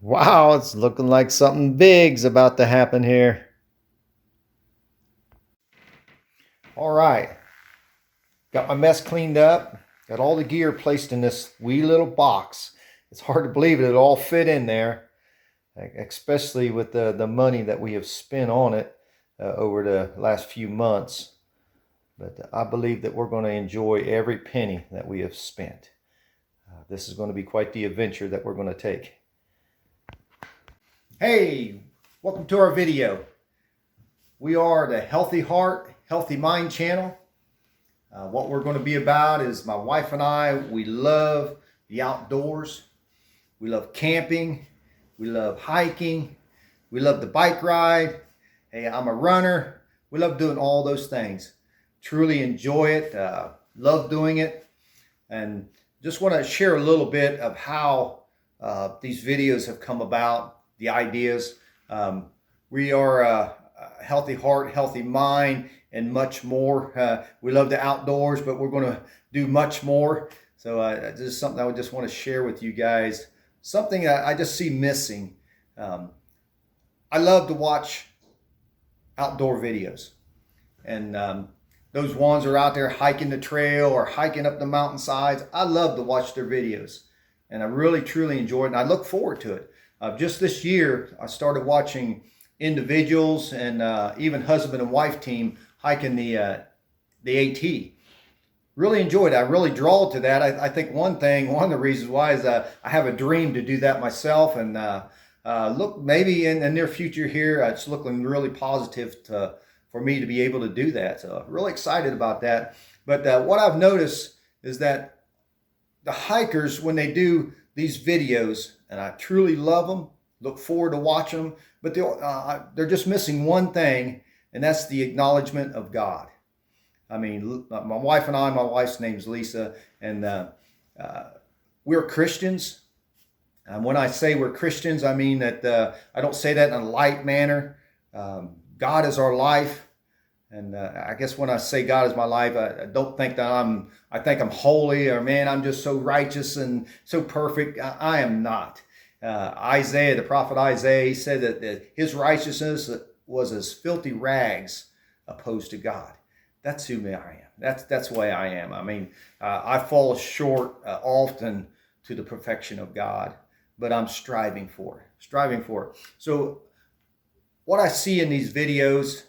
Wow, it's looking like something big's about to happen here. All right, got my mess cleaned up, got all the gear placed in this wee little box. It's hard to believe it all fit in there, especially with the money that we have spent on it over the last few months. But I believe that we're going to enjoy every penny that we have spent. This is going to be quite the adventure that we're going to take. Hey, welcome to our video. We are the Healthy Heart, Healthy Mind channel. What we're going to be about is my wife and I, we love the outdoors. We love camping. We love hiking. We love the bike ride. Hey, I'm a runner. We love doing all those things. Truly enjoy it. Love doing it. And just want to share a little bit of how these videos have come about, the ideas. We are a healthy heart, healthy mind, and much more. We love the outdoors, but we're going to do much more. So this is something I would just want to share with you guys. Something that I just see missing. I love to watch outdoor videos. And those ones are out there hiking the trail or hiking up the mountainsides. I love to watch their videos. And I really, truly enjoy it. And I look forward to it. Just this year, I started watching individuals and even husband and wife team hiking the AT. Really enjoyed it. I really draw to that. I think one of the reasons why is I have a dream to do that myself. And look, maybe in the near future here, it's looking really positive for me to be able to do that. So really excited about that. But what I've noticed is that the hikers, when they do these videos, and I truly love them, look forward to watching them, but they're just missing one thing, and that's the acknowledgement of God. I mean, my wife and I, my wife's name's Lisa, and we're Christians. And when I say we're Christians, I mean that I don't say that in a light manner. God is our life. And I guess when I say God is my life, I don't think that I think I'm holy, or man, I'm just so righteous and so perfect. I am not. Isaiah, the prophet Isaiah, he said that his righteousness was as filthy rags opposed to God. That's who I am. That's the way I am. I mean, I fall short often to the perfection of God, but I'm striving for it. So what I see in these videos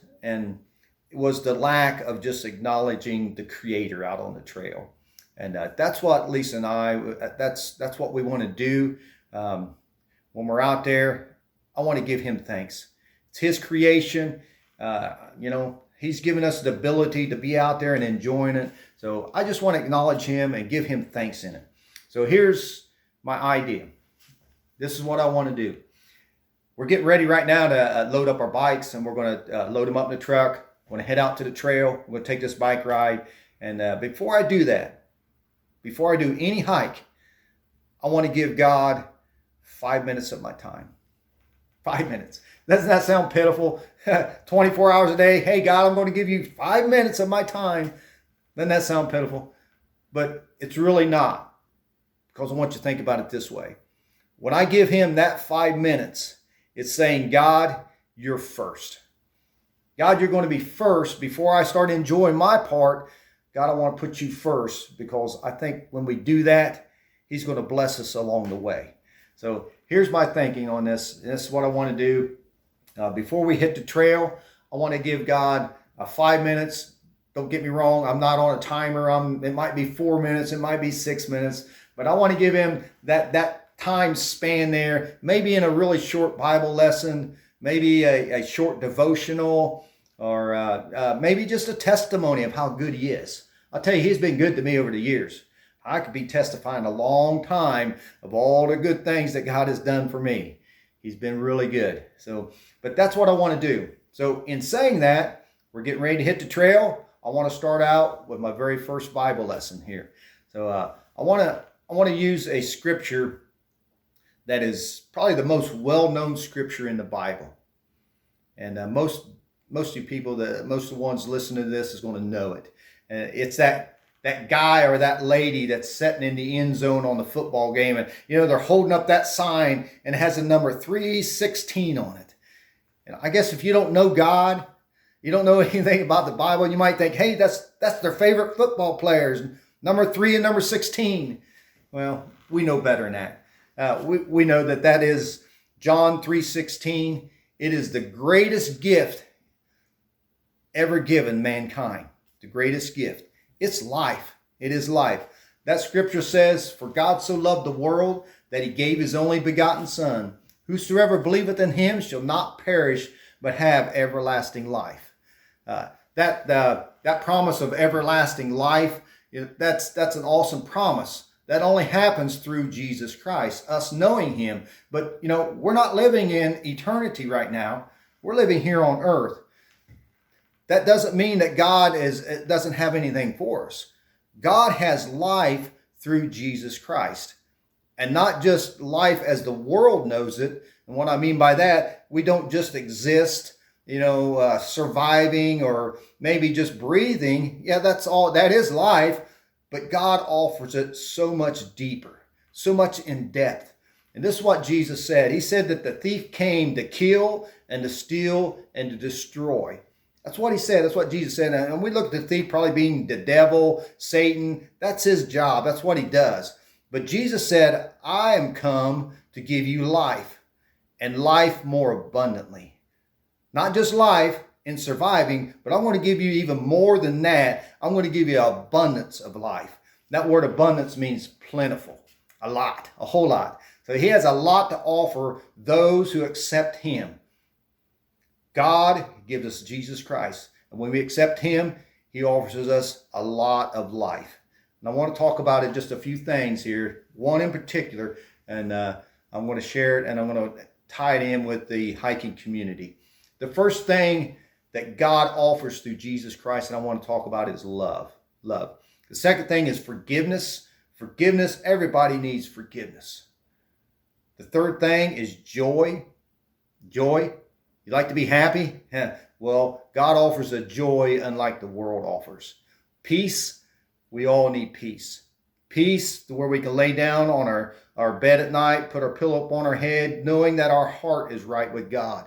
was the lack of just acknowledging the Creator out on the trail. And that's what Lisa and I, that's what we want to do. When we're out there, I want to give Him thanks. It's His creation. He's given us the ability to be out there and enjoying it. So I just want to acknowledge Him and give Him thanks in it. So here's my idea. This is what I want to do. We're getting ready right now to load up our bikes, and we're going to load them up in the truck. We're going to head out to the trail. We're going to take this bike ride. And before I do that, before I do any hike, I want to give God 5 minutes of my time. 5 minutes. Doesn't that sound pitiful? 24 hours a day. Hey, God, I'm going to give you 5 minutes of my time. Doesn't that sound pitiful? But it's really not, because I want you to think about it this way. When I give Him that 5 minutes, it's saying, God, you're first. God, you're going to be first. Before I start enjoying my part, God, I want to put you first, because I think when we do that, He's going to bless us along the way. So here's my thinking on this. This is what I want to do. Before we hit the trail, I want to give God 5 minutes. Don't get me wrong. I'm not on a timer. It might be 4 minutes. It might be 6 minutes. But I want to give Him that time span there, maybe in a really short Bible lesson, maybe a short devotional, or maybe just a testimony of how good He is. I'll tell you, He's been good to me over the years. I could be testifying a long time of all the good things that God has done for me. He's been really good. But that's what I want to do. So in saying that, we're getting ready to hit the trail. I want to start out with my very first Bible lesson here. So I want to use a scripture that is probably the most well-known scripture in the Bible. And most of you people, most of the ones listening to this is going to know it. It's that that guy or that lady that's sitting in the end zone on the football game, and they're holding up that sign and it has a number 316 on it. And I guess if you don't know God, you don't know anything about the Bible, you might think, hey, that's their favorite football players, number 3 and number 16. Well, we know better than that. We know that is John 3:16. It is the greatest gift ever given mankind. The greatest gift. It's life. It is life. That scripture says, for God so loved the world that he gave his only begotten Son. Whosoever believeth in him shall not perish, but have everlasting life. That promise of everlasting life, that's an awesome promise. That only happens through Jesus Christ, us knowing him. But, we're not living in eternity right now. We're living here on earth. That doesn't mean that God doesn't have anything for us. God has life through Jesus Christ. And not just life as the world knows it. And what I mean by that, we don't just exist, surviving or maybe just breathing. Yeah, that's all. That is life. But God offers it so much deeper, so much in depth. And this is what Jesus said. He said that the thief came to kill and to steal and to destroy. That's what he said. That's what Jesus said. And we look at the thief probably being the devil, Satan. That's his job. That's what he does. But Jesus said, I am come to give you life, and life more abundantly. Not just life in surviving, but I want to give you even more than that. I'm going to give you abundance of life. That word abundance means plentiful, a lot, a whole lot. So he has a lot to offer those who accept him. God gives us Jesus Christ. And when we accept him, he offers us a lot of life. And I want to talk about it, just a few things here. One in particular, and I'm going to share it, and I'm going to tie it in with the hiking community. The first thing that God offers through Jesus Christ, and I want to talk about, is love. Love. The second thing is forgiveness. Forgiveness. Everybody needs forgiveness. The third thing is joy. Joy. You like to be happy? Well, God offers a joy unlike the world offers. Peace. We all need peace. Peace to where we can lay down on our bed at night, put our pillow up on our head, knowing that our heart is right with God.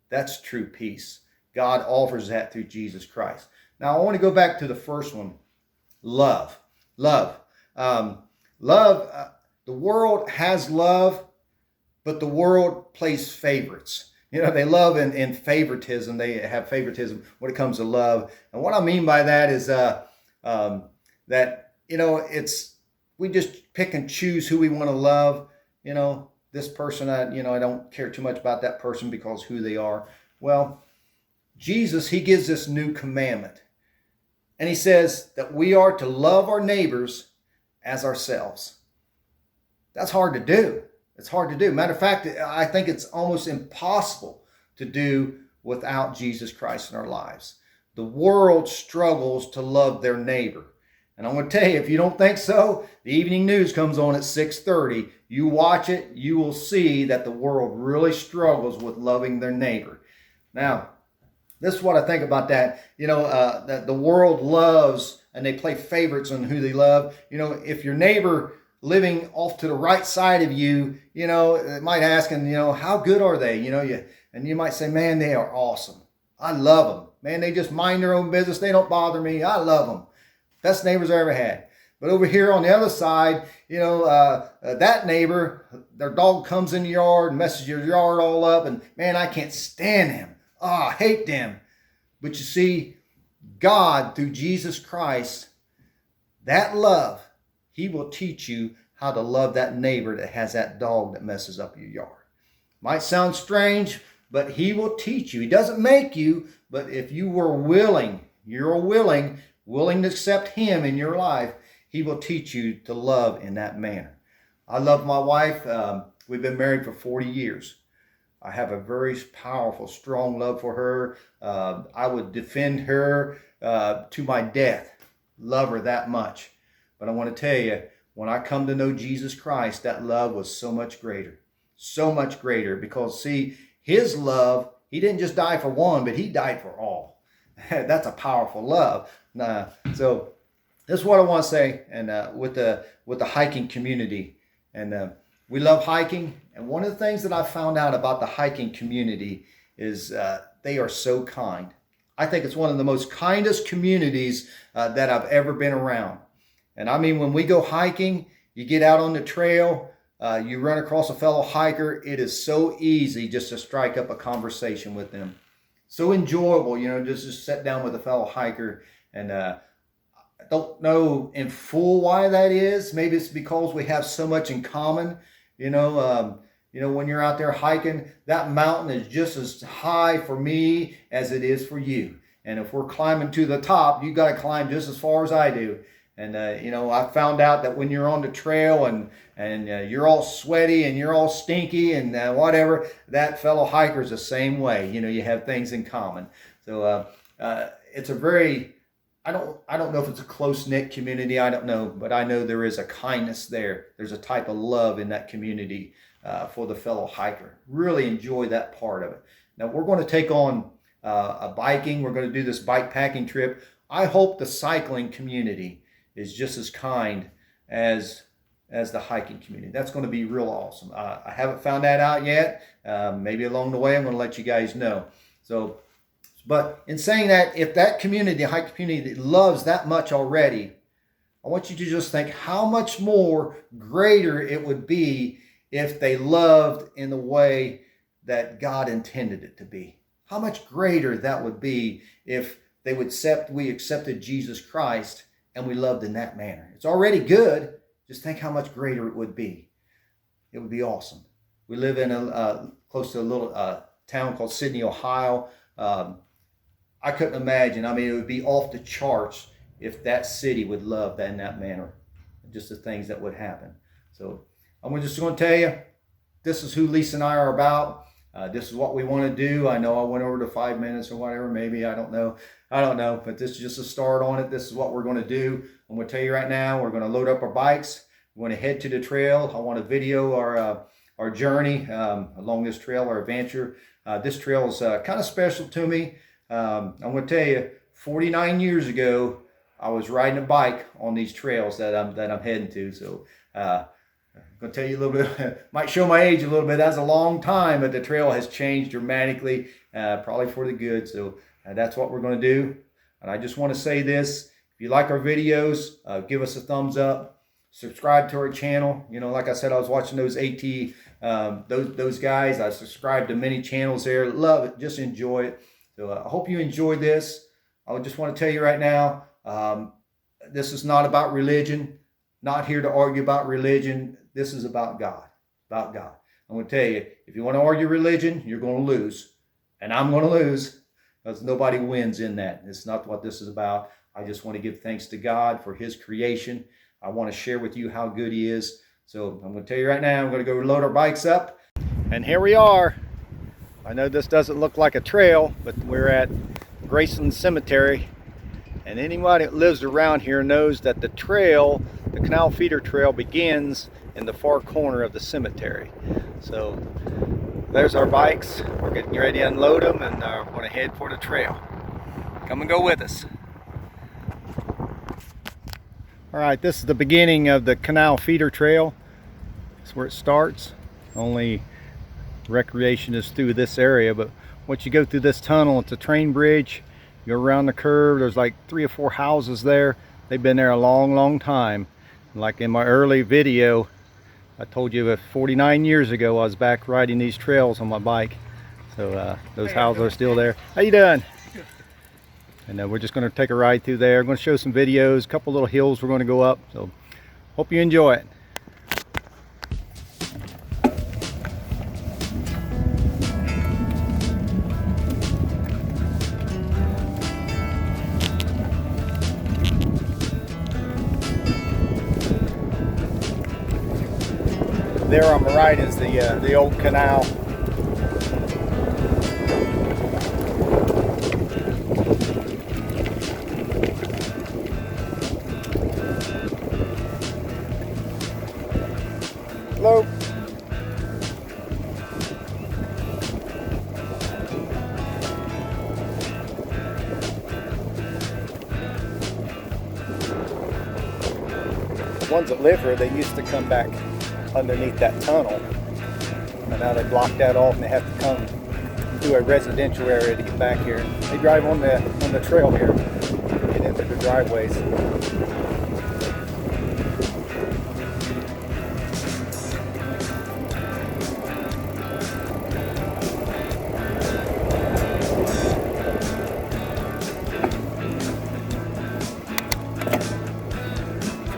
That's true peace. God offers that through Jesus Christ. Now, I want to go back to the first one. Love. Love. The world has love, but the world plays favorites. They love in favoritism. They have favoritism when it comes to love. And what I mean by that is that, we just pick and choose who we want to love. This person, I don't care too much about that person because who they are. Well, Jesus, he gives this new commandment. And he says that we are to love our neighbors as ourselves. That's hard to do. It's hard to do. Matter of fact, I think it's almost impossible to do without Jesus Christ in our lives. The world struggles to love their neighbor. And I'm going to tell you, if you don't think so, the evening news comes on at 6:30. You watch it, you will see that the world really struggles with loving their neighbor. Now, this is what I think about that. That the world loves, and they play favorites on who they love. If your neighbor living off to the right side of you, it might ask, and how good are they? And you might say, man, they are awesome. I love them. Man, they just mind their own business. They don't bother me. I love them. Best neighbors I ever had. But over here on the other side, that neighbor, their dog comes in the yard and messes your yard all up, and man, I can't stand him. I hate them. But you see, God, through Jesus Christ, that love, he will teach you how to love that neighbor that has that dog that messes up your yard. Might sound strange, but he will teach you. He doesn't make you, but if you were willing, willing to accept him in your life, he will teach you to love in that manner. I love my wife. We've been married for 40 years. I have a very powerful, strong love for her. I would defend her to my death. Love her that much. But I want to tell you, when I come to know Jesus Christ, that love was so much greater. So much greater. Because, see, his love, he didn't just die for one, but he died for all. That's a powerful love. So this is what I want to say, and with the hiking community, and we love hiking. And one of the things that I found out about the hiking community is they are so kind. I think it's one of the most kindest communities that I've ever been around. And I mean, when we go hiking, you get out on the trail, you run across a fellow hiker, it is so easy just to strike up a conversation with them. So enjoyable, you know, just to sit down with a fellow hiker. And I don't know in full why that is. Maybe it's because we have so much in common. You know, when you're out there hiking, that mountain is just as high for me as it is for you. And if we're climbing to the top, you got to climb just as far as I do. And, you know, I found out that when you're on the trail and you're all sweaty and you're all stinky and whatever, that fellow hiker is the same way. You know, you have things in common. So it's a very, I don't know if it's a close-knit community. I don't know, but I know there is a kindness there. There's a type of love in that community for the fellow hiker. Really enjoy that part of it. Now, we're going to take on a biking. We're going to do this bike packing trip. I hope the cycling community is just as kind as the hiking community. That's going to be real awesome. I haven't found that out yet. Maybe along the way, I'm going to let you guys know. So, but in saying that, if that community, the hiking community, loves that much already, I want you to just think how much more greater it would be if they loved in the way that God intended it to be. How much greater that would be if they would we accepted Jesus Christ and we loved in that manner. It's already good. Just think how much greater it would be. It would be awesome. We live in close to a little town called Sidney, Ohio. I couldn't imagine. I mean, it would be off the charts if that city would love that in that manner. Just the things that would happen. So I'm just going to tell you, this is who Lisa and I are about. This is what we want to do. I know I went over to 5 minutes or whatever, maybe, I don't know, but this is just a start on it. This is what we're going to do. I'm going to tell you right now, we're going to load up our bikes. We're going to head to the trail. I want to video our journey along this trail, our adventure. This trail is kind of special to me. I'm going to tell you, 49 years ago, I was riding a bike on these trails that I'm heading to. So I'm going to tell you a little bit, might show my age a little bit. That's a long time, but the trail has changed dramatically, probably for the good. So that's what we're going to do. And I just want to say this. If you like our videos, give us a thumbs up. Subscribe to our channel. You know, like I said, I was watching those those guys. I subscribed to many channels there. Love it. Just enjoy it. So I hope you enjoyed this. I just want to tell you right now, this is not about religion. Not here to argue about religion. This is about God. About God. I'm going to tell you, if you want to argue religion, you're going to lose. And I'm going to lose because nobody wins in that. It's not what this is about. I just want to give thanks to God for His creation. I want to share with you how good He is. So I'm going to tell you right now, I'm going to go load our bikes up. And here we are. I know this doesn't look like a trail, but we're at Graceland Cemetery. And anybody that lives around here knows that the trail, the Canal Feeder Trail, begins in the far corner of the cemetery. So there's our bikes. We're getting ready to unload them, and we're going to head for the trail. Come and go with us. All right, this is the beginning of the Canal Feeder Trail. That's where it starts. Only recreation is through this area, but once you go through this tunnel, it's a train bridge. You go around the curve, there's like 3 or 4 houses there. They've been there a long, long time. Like in my early video, I told you that 49 years ago I was back riding these trails on my bike. So those houses are still there. How you doing? And we're just going to take a ride through there. I'm going to show some videos, a couple little hills we're going to go up. So hope you enjoy it. There on the right is the old canal. Hello. ones that live here, they used to come back underneath that tunnel, and now they blocked that off and they have to come through a residential area to get back here. They drive on the trail here, get into the driveways.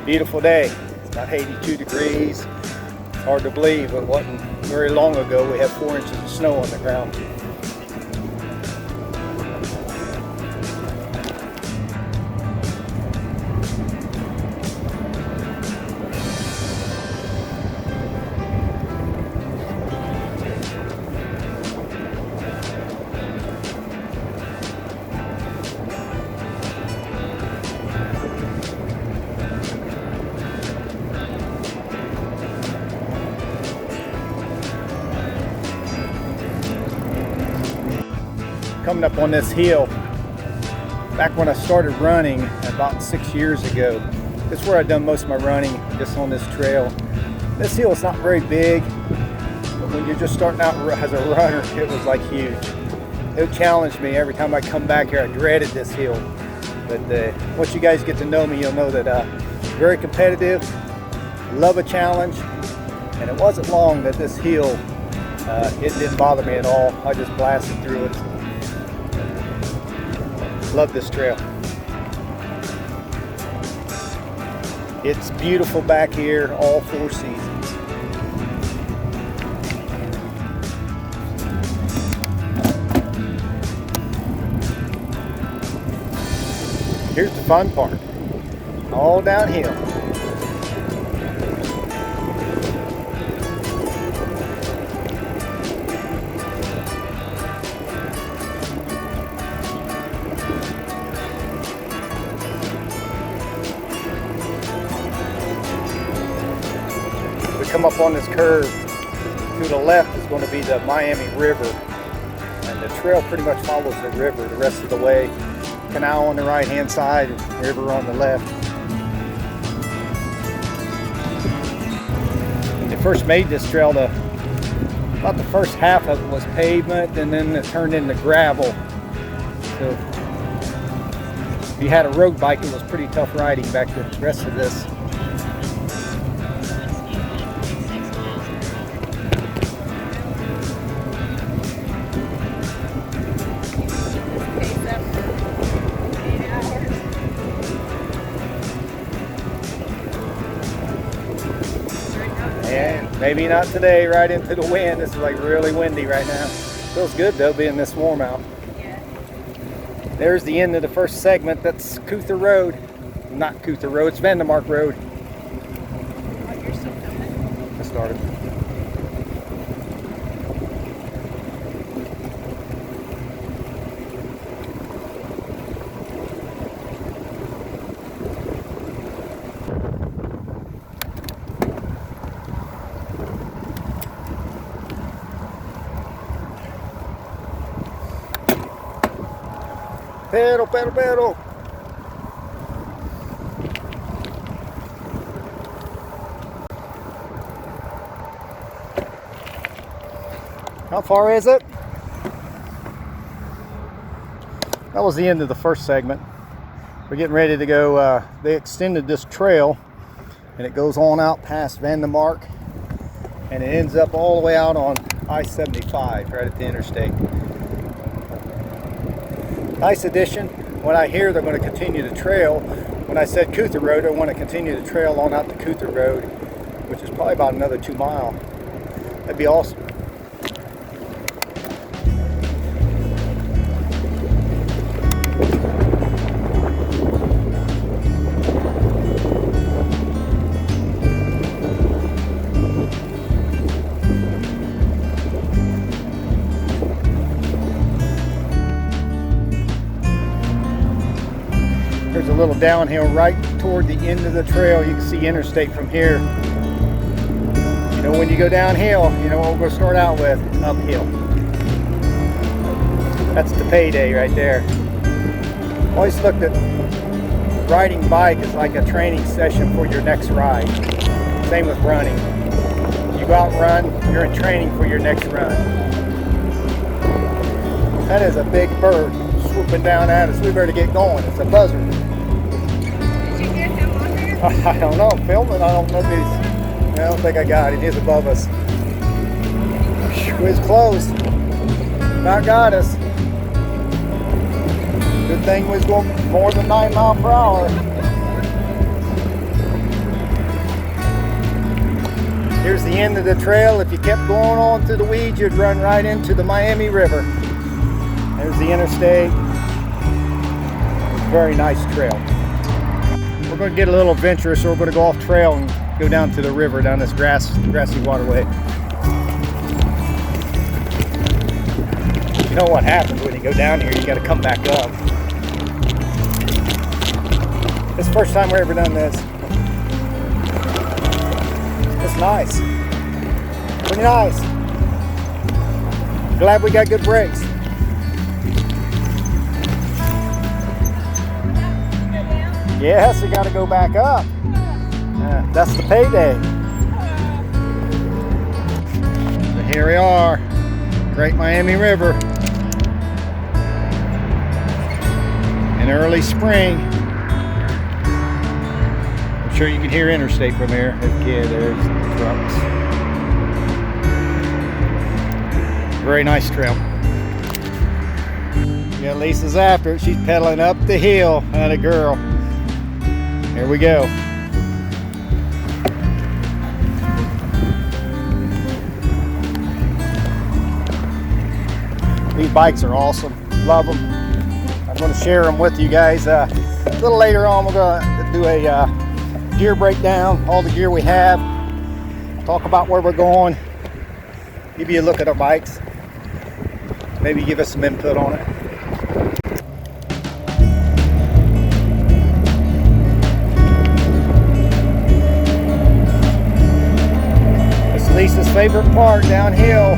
Beautiful day. It's about 82 degrees. It's hard to believe, but it wasn't very long ago we had 4 inches of snow on the ground. Coming up on this hill, back when I started running about 6 years ago, this is where I've done most of my running, just on this trail. This hill is not very big, but when you're just starting out as a runner, it was like huge. It challenged me every time I come back here. I dreaded this hill, but once you guys get to know me, you'll know that very competitive, love a challenge, and it wasn't long that this hill, it didn't bother me at all. I just blasted through it. Love this trail. It's beautiful back here, all 4 seasons. Here's the fun part. All downhill. Come up on this curve. To the left is going to be the Miami River, and the trail pretty much follows the river the rest of the way. Canal on the right hand side, river on the left. When they first made this trail, about the first half of it was pavement, and then it turned into gravel. So if you had a road bike, it was pretty tough riding back the rest of this. Yeah, maybe not today, right into the wind. This is like really windy right now. Feels good though, being this warm out. Yeah. There's the end of the first segment. That's Cuther Road. Not Cuther Road, it's Vandermark Road. Oh, you're still filming? I started. Pero. How far is it? That was the end of the first segment. We're getting ready to go. They extended this trail, and it goes on out past Vandermark, and it ends up all the way out on I-75 right at the interstate. Nice addition. When I hear they're going to continue the trail, when I said Cuther Road, I want to continue the trail on out to Cuther Road, which is probably about another 2 miles. That'd be awesome. There's a little downhill right toward the end of the trail. You can see interstate from here. You know, when you go downhill, you know what we're going to start out with? Uphill. That's the payday right there. Always looked at riding bike is like a training session for your next ride. Same with running. You go out and run, you're in training for your next run. That is a big bird swooping down at us. We better get going. It's a buzzard. Did you get him on there? I don't know. I'm filming. I don't know if he's... I don't think I got him. He's above us. It's close. About got us. Good thing we was going more than 9 miles per hour. Here's the end of the trail. If you kept going on through the weeds, you'd run right into the Miami River. There's the interstate. Very nice trail. We're going to get a little adventurous, so we're going to go off trail and go down to the river, down this grassy waterway. You know what happens when you go down here, you got to come back up. It's the first time we've ever done this. It's nice. Pretty nice. Glad we got good brakes. Yes, we got to go back up. That's the payday. But here we are, Great Miami River. In early spring. I'm sure you can hear interstate from here. Yeah, there's the trucks. Very nice trail. Yeah, Lisa's after it. She's pedaling up the hill. Atta girl. Here we go. These bikes are awesome. Love them. I'm going to share them with you guys. A little later on, we're going to do a gear breakdown, all the gear we have, talk about where we're going, give you a look at our bikes, maybe give us some input on it. It's Lisa's favorite part, downhill.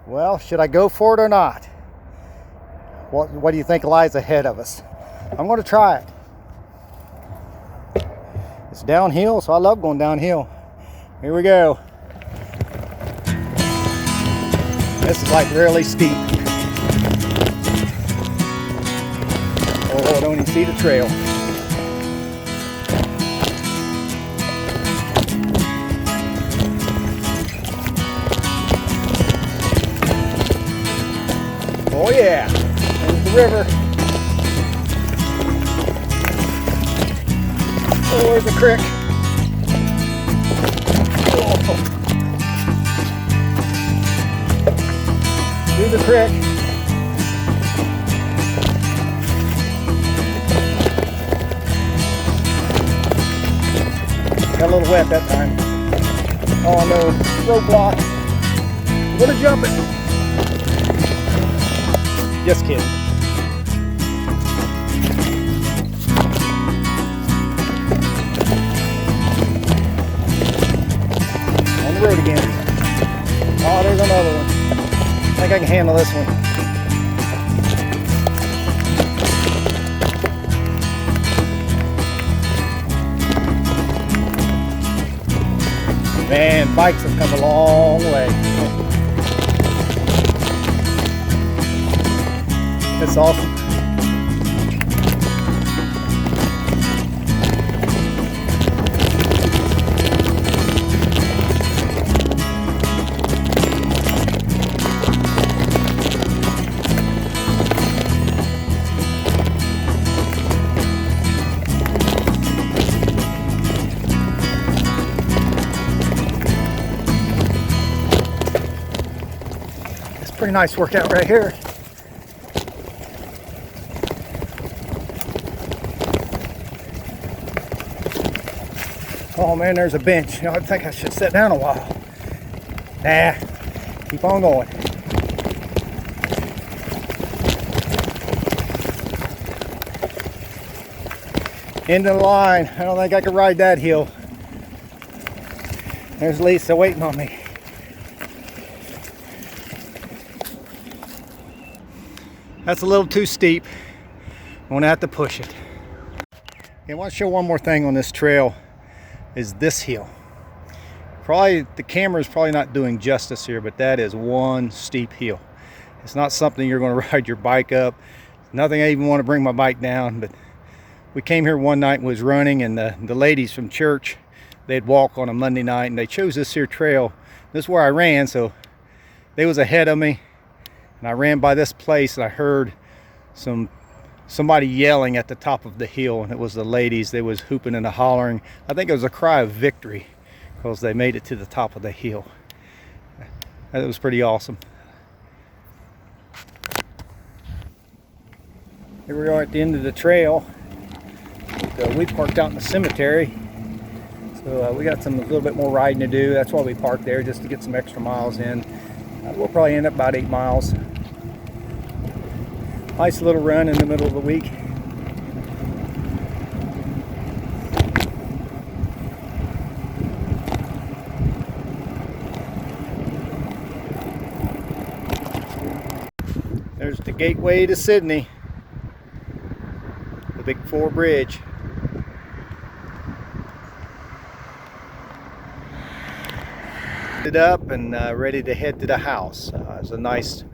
Well, should I go for it or not? What do you think lies ahead of us? I'm going to try it. It's downhill, so I love going downhill. Here we go. This is like really steep. Oh, I don't even see the trail. Oh yeah, there's the river. Oh, there's the creek. Oh. Through the creek. Got a little wet that time. Oh no, roadblock. I'm gonna jump it. Just kidding. On the road again. Oh, there's another one. I think I can handle this one. Man, bikes have come a long way. It's awesome. It's a pretty nice workout right here. Oh man, there's a bench. I think I should sit down a while. Nah, keep on going. End of the line. I don't think I could ride that hill. There's Lisa waiting on me. That's a little too steep. I'm gonna have to push it. Okay, I want to show one more thing on this trail is this hill. Probably the camera is probably not doing justice here, but that is one steep hill. It's not something you're going to ride your bike up. Nothing I even want to bring my bike down, but we came here one night and was running, and the ladies from church, they'd walk on a Monday night, and they chose this here trail. This is where I ran, so they was ahead of me, and I ran by this place, and I heard somebody yelling at the top of the hill, and it was the ladies. They was hooping and hollering. I think it was a cry of victory because they made it to the top of the hill. That was pretty awesome. Here we are at the end of the trail. We parked out in the cemetery, so we got a little bit more riding to do. That's why we parked there, just to get some extra miles in. We'll probably end up about 8 miles. Nice little run in the middle of the week. There's the gateway to Sidney, the Big 4 bridge. Up and ready to head to the house. It's a nice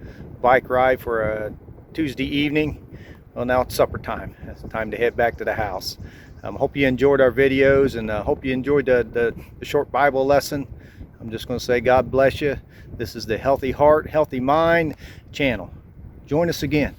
bike ride for a Tuesday evening. Well, now it's supper time. It's time to head back to the house. Hope you enjoyed our videos, and hope you enjoyed the short Bible lesson. I'm just going to say God bless you. This is the Healthy Heart, Healthy Mind channel. Join us again.